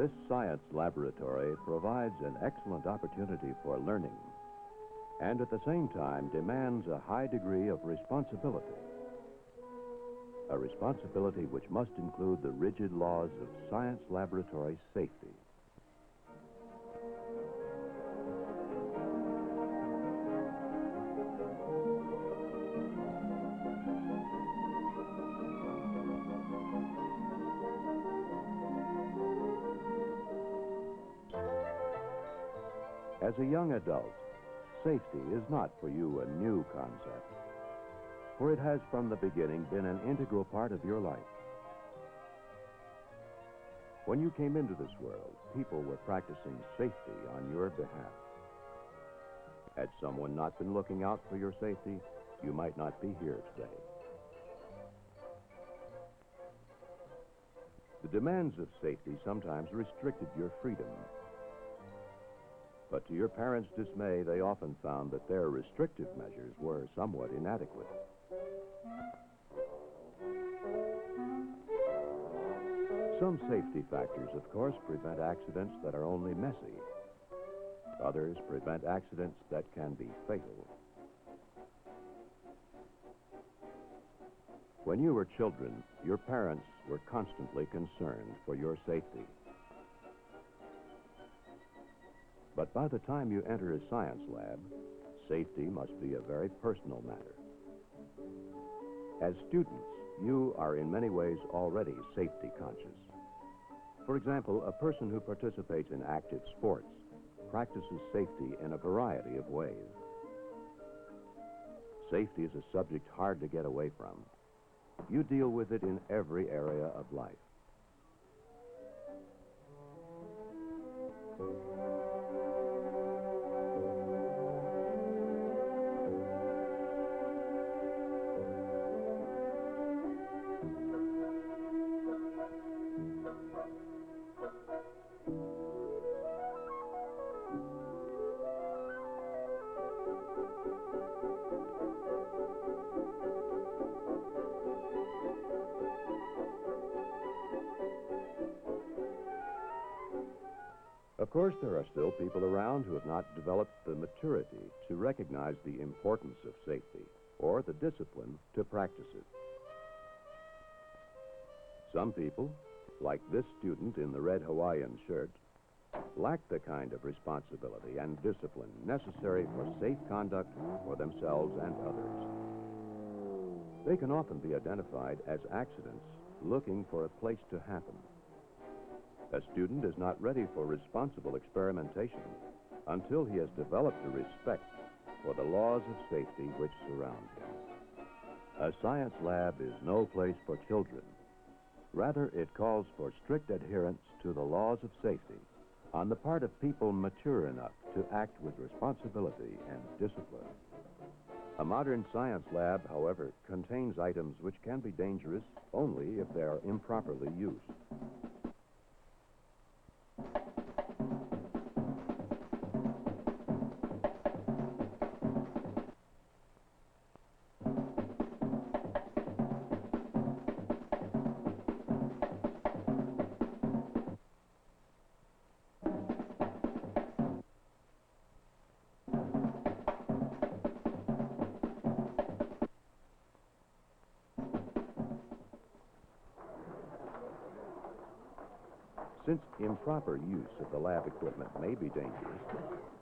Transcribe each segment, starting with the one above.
This science laboratory provides an excellent opportunity for learning and at the same time demands a high degree of responsibility. A responsibility which must include the rigid laws of science laboratory safety. As a young adult, safety is not for you a new concept, for it has from the beginning been an integral part of your life. When you came into this world, people were practicing safety on your behalf. Had someone not been looking out for your safety, you might not be here today. The demands of safety sometimes restricted your freedom. But to your parents' dismay, they often found that their restrictive measures were somewhat inadequate. Some safety factors, of course, prevent accidents that are only messy. Others prevent accidents that can be fatal. When you were children, your parents were constantly concerned for your safety. But by the time you enter a science lab, safety must be a very personal matter. As students, you are in many ways already safety conscious. For example, a person who participates in active sports practices safety in a variety of ways. Safety is a subject hard to get away from. You deal with it in every area of life. Of course, there are still people around who have not developed the maturity to recognize the importance of safety or the discipline to practice it. Some people, like this student in the red Hawaiian shirt, lack the kind of responsibility and discipline necessary for safe conduct for themselves and others. They can often be identified as accidents looking for a place to happen. A student is not ready for responsible experimentation until he has developed a respect for the laws of safety which surround him. A science lab is no place for children. Rather, it calls for strict adherence to the laws of safety on the part of people mature enough to act with responsibility and discipline. A modern science lab, however, contains items which can be dangerous only if they are improperly used. Since improper use of the lab equipment may be dangerous,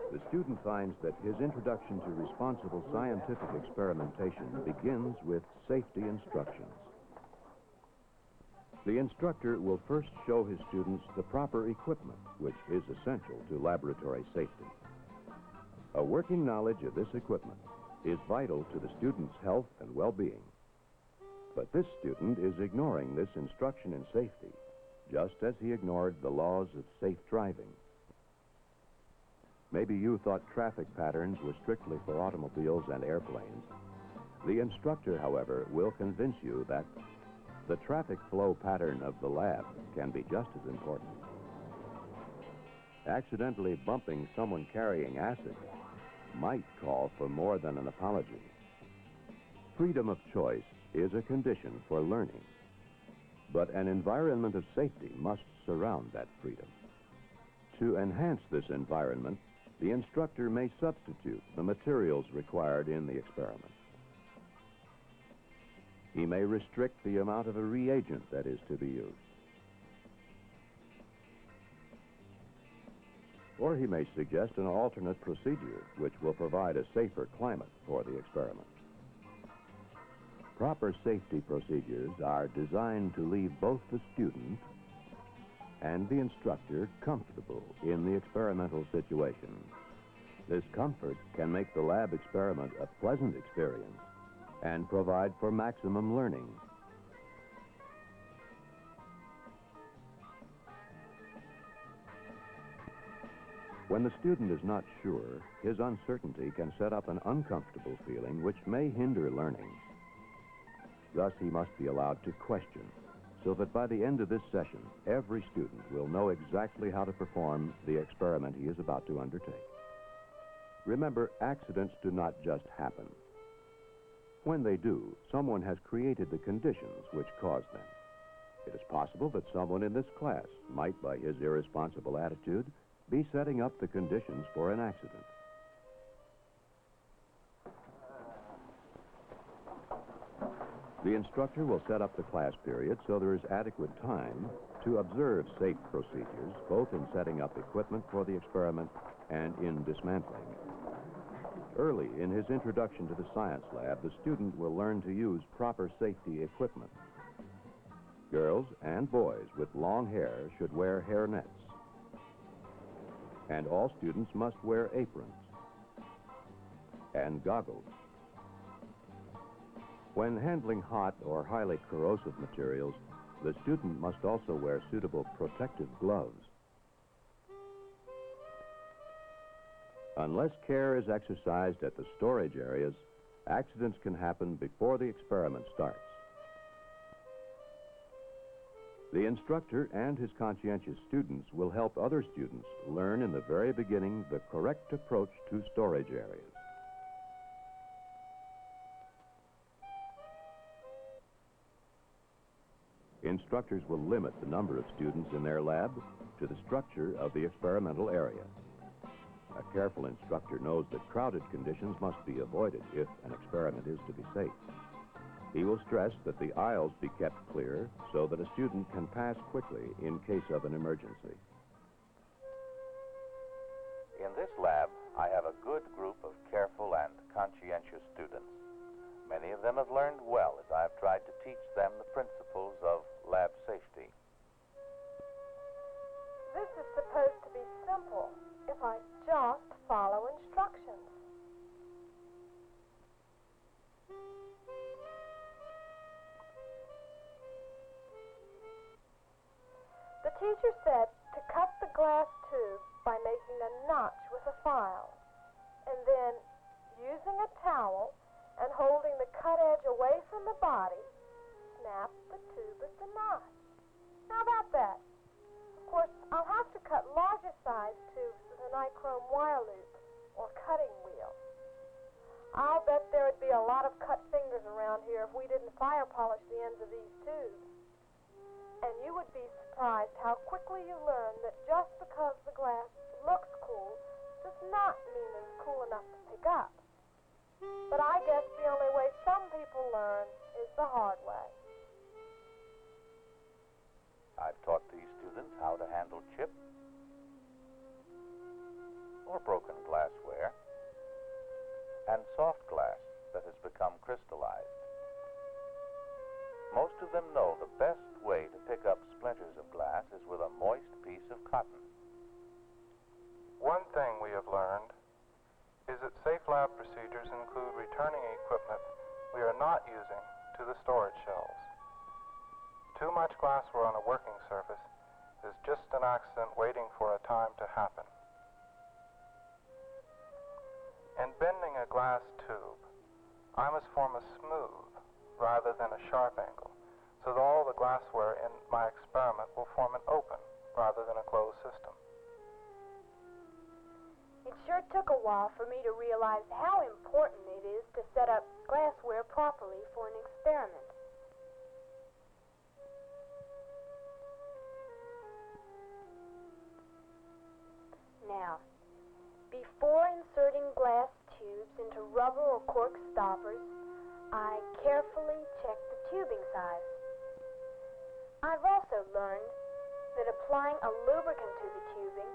the student finds that his introduction to responsible scientific experimentation begins with safety instructions. The instructor will first show his students the proper equipment, which is essential to laboratory safety. A working knowledge of this equipment is vital to the student's health and well-being. But this student is ignoring this instruction in safety, just as he ignored the laws of safe driving. Maybe you thought traffic patterns were strictly for automobiles and airplanes. The instructor, however, will convince you that the traffic flow pattern of the lab can be just as important. Accidentally bumping someone carrying acid might call for more than an apology. Freedom of choice is a condition for learning. But an environment of safety must surround that freedom. To enhance this environment, the instructor may substitute the materials required in the experiment. He may restrict the amount of a reagent that is to be used. Or he may suggest an alternate procedure which will provide a safer climate for the experiment. Proper safety procedures are designed to leave both the student and the instructor comfortable in the experimental situation. This comfort can make the lab experiment a pleasant experience and provide for maximum learning. When the student is not sure, his uncertainty can set up an uncomfortable feeling which may hinder learning. Thus, he must be allowed to question, so that by the end of this session, every student will know exactly how to perform the experiment he is about to undertake. Remember, accidents do not just happen. When they do, someone has created the conditions which caused them. It is possible that someone in this class might, by his irresponsible attitude, be setting up the conditions for an accident. The instructor will set up the class period so there is adequate time to observe safe procedures, both in setting up equipment for the experiment and in dismantling. Early in his introduction to the science lab, the student will learn to use proper safety equipment. Girls and boys with long hair should wear hairnets. And all students must wear aprons and goggles. When handling hot or highly corrosive materials, the student must also wear suitable protective gloves. Unless care is exercised at the storage areas, accidents can happen before the experiment starts. The instructor and his conscientious students will help other students learn in the very beginning the correct approach to storage areas. Instructors will limit the number of students in their lab to the structure of the experimental area. A careful instructor knows that crowded conditions must be avoided if an experiment is to be safe. He will stress that the aisles be kept clear so that a student can pass quickly in case of an emergency. In this lab, I have a good group of careful and conscientious students. Many of them have learned well as I have tried to teach them the principles of lab safety. This is supposed to be simple if I just follow instructions. The teacher said to cut the glass tube by making a notch with a file, and then, using a towel and holding the cut edge away from the body, snap the tube at the notch. How about that? Of course, I'll have to cut larger size tubes with a nichrome wire loop or cutting wheel. I'll bet there would be a lot of cut fingers around here if we didn't fire polish the ends of these tubes. And you would be surprised how quickly you learn that just because the glass looks cool does not mean it's cool enough to pick up. But I guess the only way some people learn is the hard way. I've taught these students how to handle chip or broken glassware and soft glass that has become crystallized. Most of them know the best way to pick up splinters of glass is with a moist piece of cotton. One thing we have learned is that safe lab procedures include returning equipment we are not using to the storage shelves. Too much glassware on a working surface is just an accident waiting for a time to happen. In bending a glass tube, I must form a smooth rather than a sharp angle, so that all the glassware in my experiment will form an open rather than a closed system. It sure took a while for me to realize how important it is to set up glassware properly for an experiment. Now, before inserting glass tubes into rubber or cork stoppers, I carefully check the tubing size. I've also learned that applying a lubricant to the tubing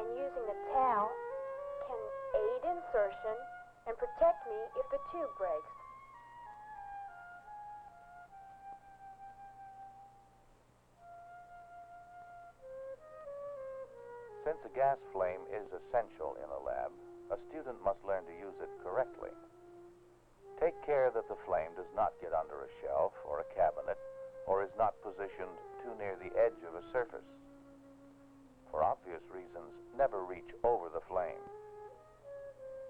and using a towel can aid insertion and protect me if the tube breaks. Since a gas flame is essential in a lab, a student must learn to use it correctly. Take care that the flame does not get under a shelf or a cabinet or is not positioned too near the edge of a surface. For obvious reasons, never reach over the flame.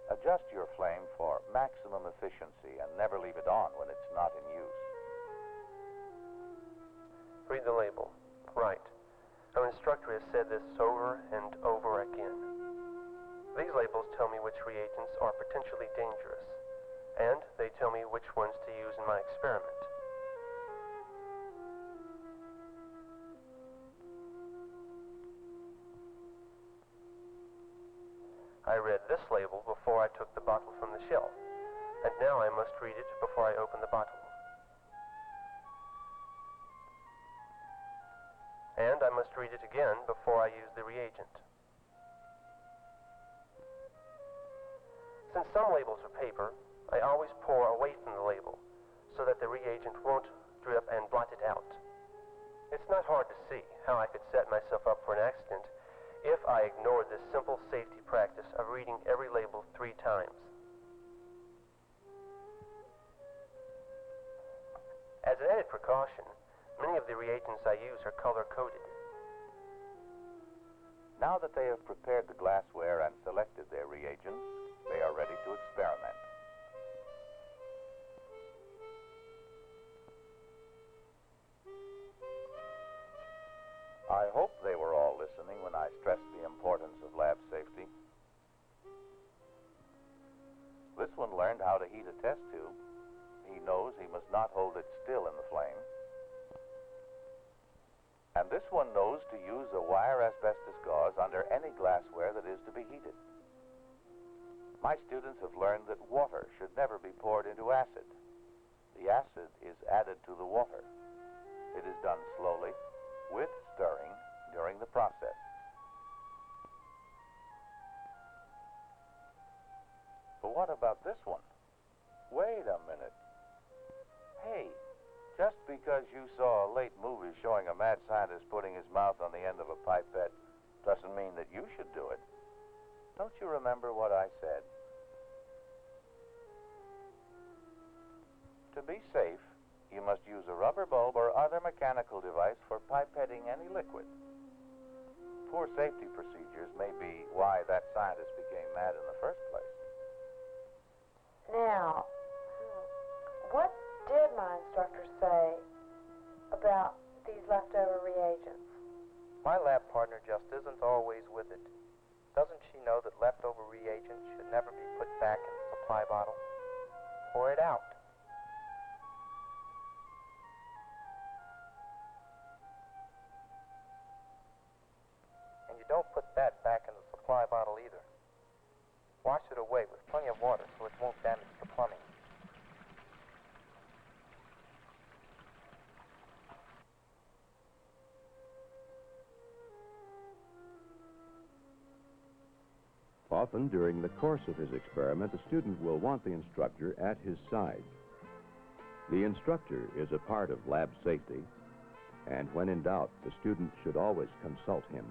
Adjust your flame for maximum efficiency and never leave it on when it's not in use. Read the label. Right. Our instructor has said this over and over again. These labels tell me which reagents are potentially dangerous, and they tell me which ones to use in my experiment. I read this label before I took the bottle from the shelf, and now I must read it before I open the bottle. And I must read it again before I use the reagent. Since some labels are paper, I always pour away from the label so that the reagent won't drip and blot it out. It's not hard to see how I could set myself up for an accident if I ignored this simple safety practice of reading every label 3 times. As an added precaution, many of the reagents I use are color-coded. Now that they have prepared the glassware and selected their reagents, they are ready to experiment. I hope they were all listening when I stressed the importance of lab safety. This one learned how to heat a test tube. He knows he must not hold it still in the flame. And this one knows to use a wire asbestos gauze under any glassware that is to be heated. My students have learned that water should never be poured into acid. The acid is added to the water. It is done slowly, with stirring, during the process. But what about this one? Wait a minute. Hey, just because you saw a late movie showing a mad scientist putting his mouth on the end of a pipette doesn't mean that you should do it. Don't you remember what I said? To be safe, you must use a rubber bulb or other mechanical device for pipetting any liquid. Poor safety procedures may be why that scientist became mad in the first place. Now, what did my instructor say about these leftover reagents? My lab partner just isn't always with it. Doesn't she know that leftover reagents should never be put back in the supply bottle? Pour it out. And you don't put that back in the supply bottle either. Wash it away with plenty of water so it won't damage the plumbing. Often during the course of his experiment, the student will want the instructor at his side. The instructor is a part of lab safety, and when in doubt, the student should always consult him.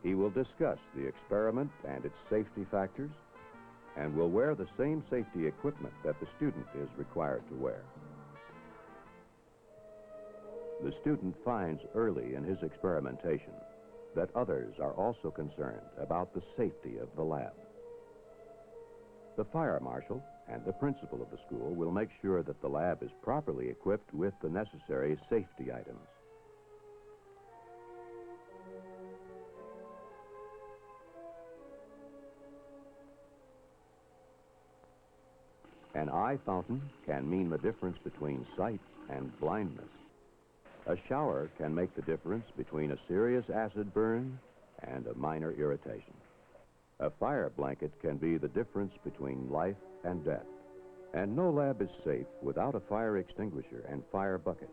He will discuss the experiment and its safety factors, and will wear the same safety equipment that the student is required to wear. The student finds early in his experimentation that others are also concerned about the safety of the lab. The fire marshal and the principal of the school will make sure that the lab is properly equipped with the necessary safety items. An eye fountain can mean the difference between sight and blindness. A shower can make the difference between a serious acid burn and a minor irritation. A fire blanket can be the difference between life and death. And no lab is safe without a fire extinguisher and fire bucket.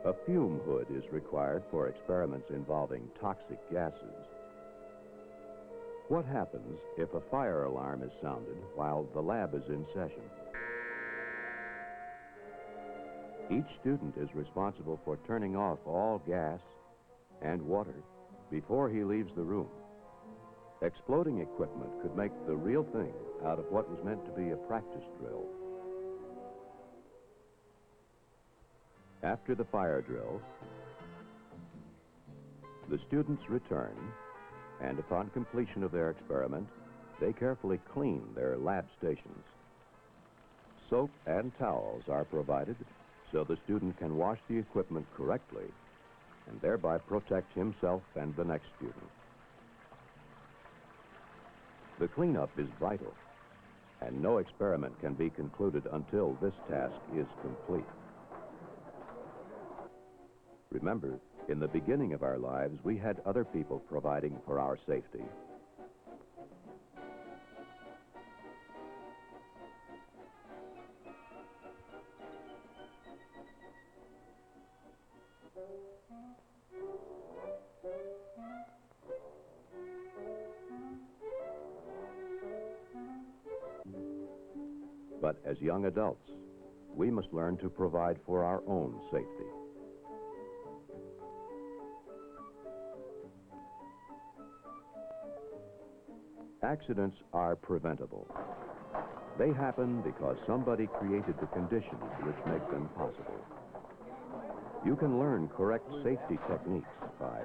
A fume hood is required for experiments involving toxic gases. What happens if a fire alarm is sounded while the lab is in session? Each student is responsible for turning off all gas and water before he leaves the room. Exploding equipment could make the real thing out of what was meant to be a practice drill. After the fire drill, the students return, and upon completion of their experiment, they carefully clean their lab stations. Soap and towels are provided so the student can wash the equipment correctly and thereby protect himself and the next student. The cleanup is vital, and no experiment can be concluded until this task is complete. Remember, in the beginning of our lives, we had other people providing for our safety. But as young adults, we must learn to provide for our own safety. Accidents are preventable. They happen because somebody created the conditions which make them possible. You can learn correct safety techniques by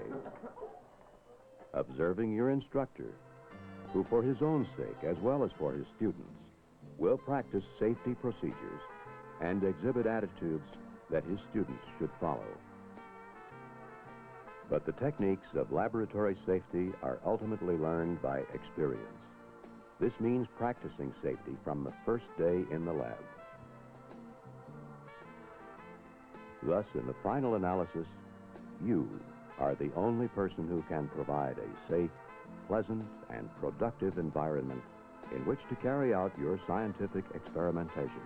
observing your instructor, who for his own sake, as well as for his students, will practice safety procedures and exhibit attitudes that his students should follow. But the techniques of laboratory safety are ultimately learned by experience. This means practicing safety from the first day in the lab. Thus, in the final analysis, you are the only person who can provide a safe, pleasant, and productive environment in which to carry out your scientific experimentation.